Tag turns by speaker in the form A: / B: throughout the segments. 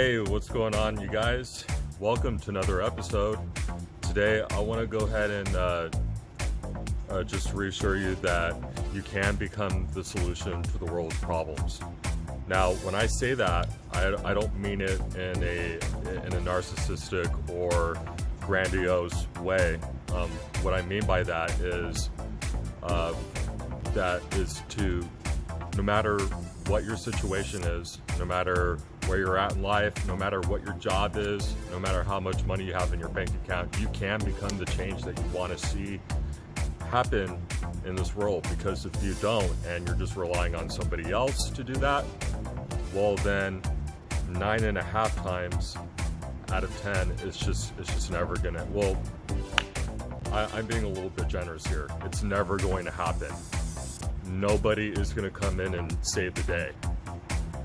A: Hey, what's going on, you guys? Welcome to another episode. Today, I want to go ahead and just reassure you that you can become the solution to the world's problems. Now, when I say that, I don't mean it in a narcissistic or grandiose way. What I mean by that is to, no matter what your situation is, no matter where you're at in life, no matter what your job is, no matter how much money you have in your bank account, you can become the change that you want to see happen in this world. Because if you don't, and you're just relying on somebody else to do that, well then 9.5 times out of 10, it's just never gonna, well, I'm being a little bit generous here. It's never going to happen. Nobody is going to come in and save the day.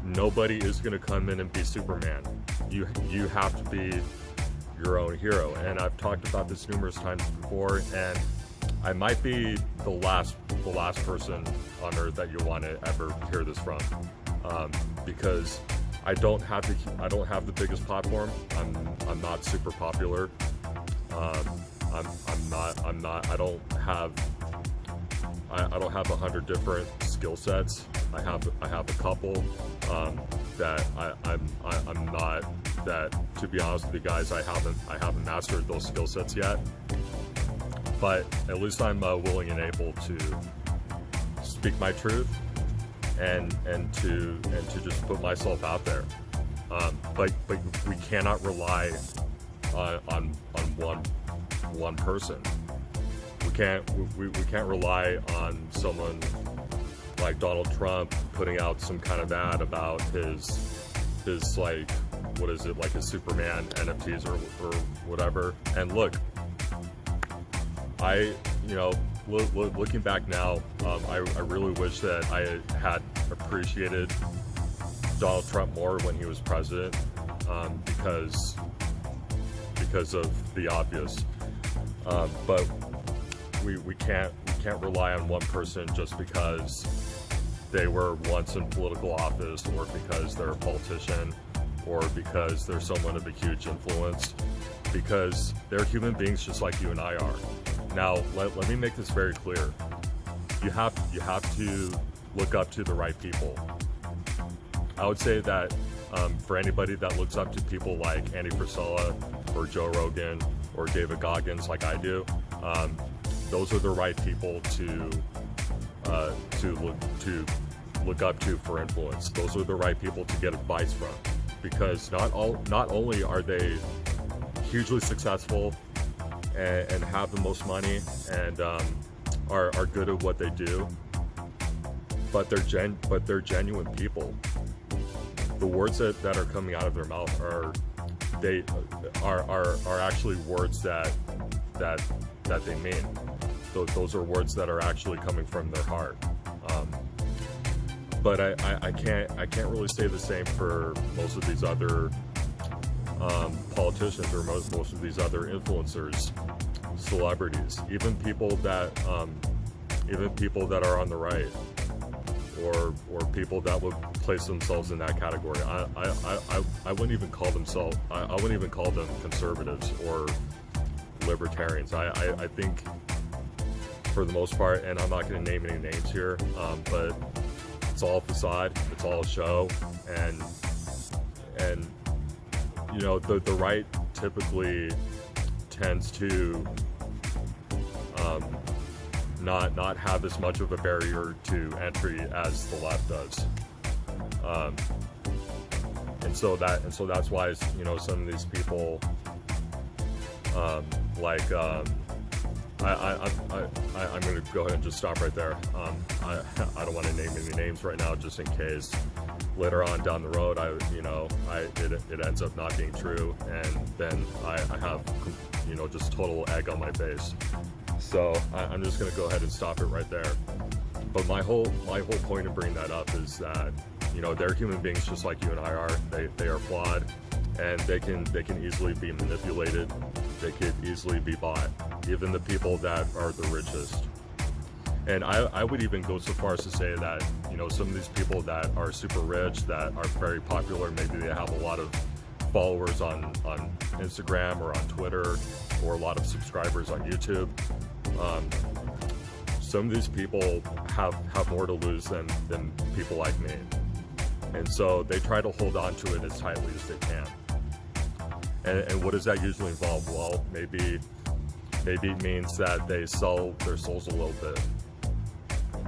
A: Nobody is going to come in and be Superman. You have to be your own hero. And I've talked about this numerous times before, and I might be the last person on earth that you want to ever hear this from, because I don't have the biggest platform. I'm not super popular. I don't have 100 different skill sets. I have a couple that I'm not, that, to be honest with you guys, I haven't mastered those skill sets yet. But at least I'm willing and able to speak my truth and to just put myself out there. But we cannot rely on one person. We can't rely on someone like Donald Trump putting out some kind of ad about his like, what is it, like his Superman NFTs or whatever. And look, looking back now, I really wish that I had appreciated Donald Trump more when he was president, because of the obvious. But we can't rely on one person just because they were once in political office, or because they're a politician, or because they're someone of a huge influence, because they're human beings just like you and I are. Now, let me make this very clear. You have to look up to the right people. I would say that for anybody that looks up to people like Andy Frisella or Joe Rogan or David Goggins like I do, those are the right people to look up to for influence. Those are the right people to get advice from, because not only are they hugely successful and have the most money and are good at what they do, but they're genuine people. The words that are coming out of their mouth are actually words that they mean. Those are words that are actually coming from their heart. But I can't really say the same for most of these other politicians, or most of these other influencers, celebrities, even people that are on the right, or people that would place themselves in that category. I wouldn't even call them conservatives or libertarians. I think, for the most part, and I'm not going to name any names here, but it's all facade, it's all a show, and you know, the right typically tends to not have as much of a barrier to entry as the left does, and so that's why, you know, some of these people, like, I'm going to go ahead and just stop right there. I don't want to name any names right now, just in case later on down the road it ends up not being true, and then I have, you know, just total egg on my face. So I'm just going to go ahead and stop it right there. But my whole point of bringing that up is that, you know, they're human beings just like you and I are. They are flawed, and they can easily be manipulated. They could easily be bought, even the people that are the richest. And I would even go so far as to say that, you know, some of these people that are super rich, that are very popular, maybe they have a lot of followers on Instagram or on Twitter, or a lot of subscribers on YouTube. Some of these people have more to lose than people like me. And so they try to hold on to it as tightly as they can. And what does that usually involve? Well, maybe it means that they sell their souls a little bit.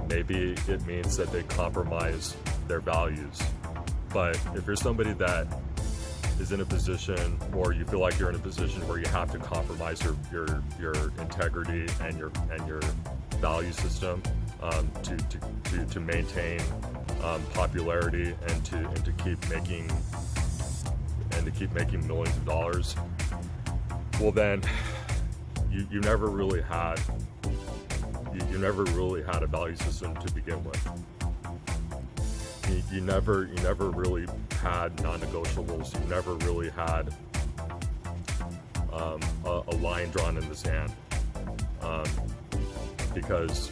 A: Maybe it means that they compromise their values. But if you're somebody that is in a position, or you feel like you're in a position where you have to compromise your integrity and your value system to maintain popularity and to keep making millions of dollars, well then you never really had a value system to begin with. You never really had non-negotiables. You never really had a line drawn in the sand, because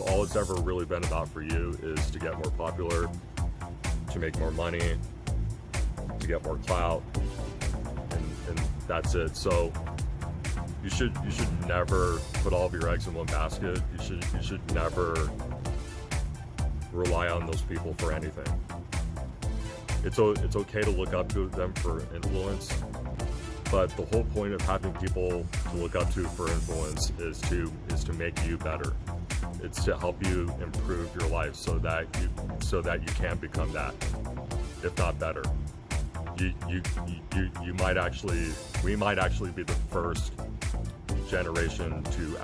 A: all it's ever really been about for you is to get more popular, to make more money, to get more clout, and that's it. So you should never put all of your eggs in one basket. You should never rely on those people for anything. It's okay to look up to them for influence, but the whole point of having people to look up to for influence is to make you better. It's to help you improve your life so that you can become that, if not better. We might actually be the first generation to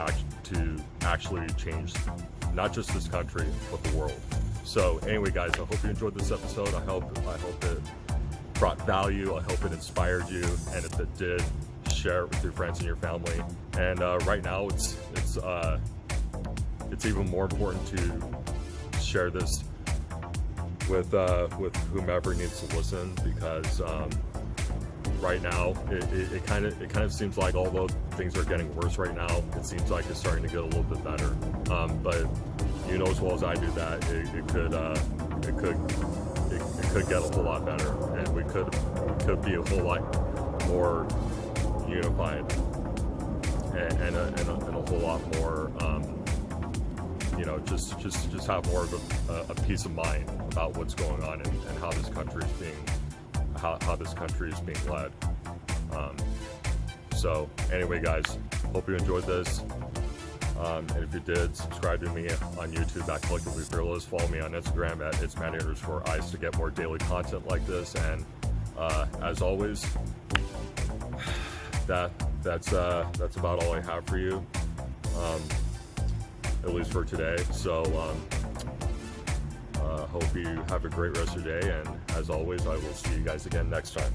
A: actually change not just this country but the world. So anyway, guys, I hope you enjoyed this episode. I hope it brought value. I hope it inspired you, and if it did, share it with your friends and your family. And right now, it's even more important to share this with whomever needs to listen, because right now it kind of seems like, although things are getting worse right now, it seems like it's starting to get a little bit better. But you know as well as I do that it could get a whole lot better, and we could be a whole lot more unified and a whole lot more just have more of a peace of mind about what's going on and how this country is being led. So anyway, guys, hope you enjoyed this. And if you did, subscribe to me on YouTube at Collectively Fearless. Follow me on Instagram at itsmanny_ice to get more daily content like this. And as always, that's about all I have for you, at least for today. So hope you have a great rest of your day, and as always, I will see you guys again next time.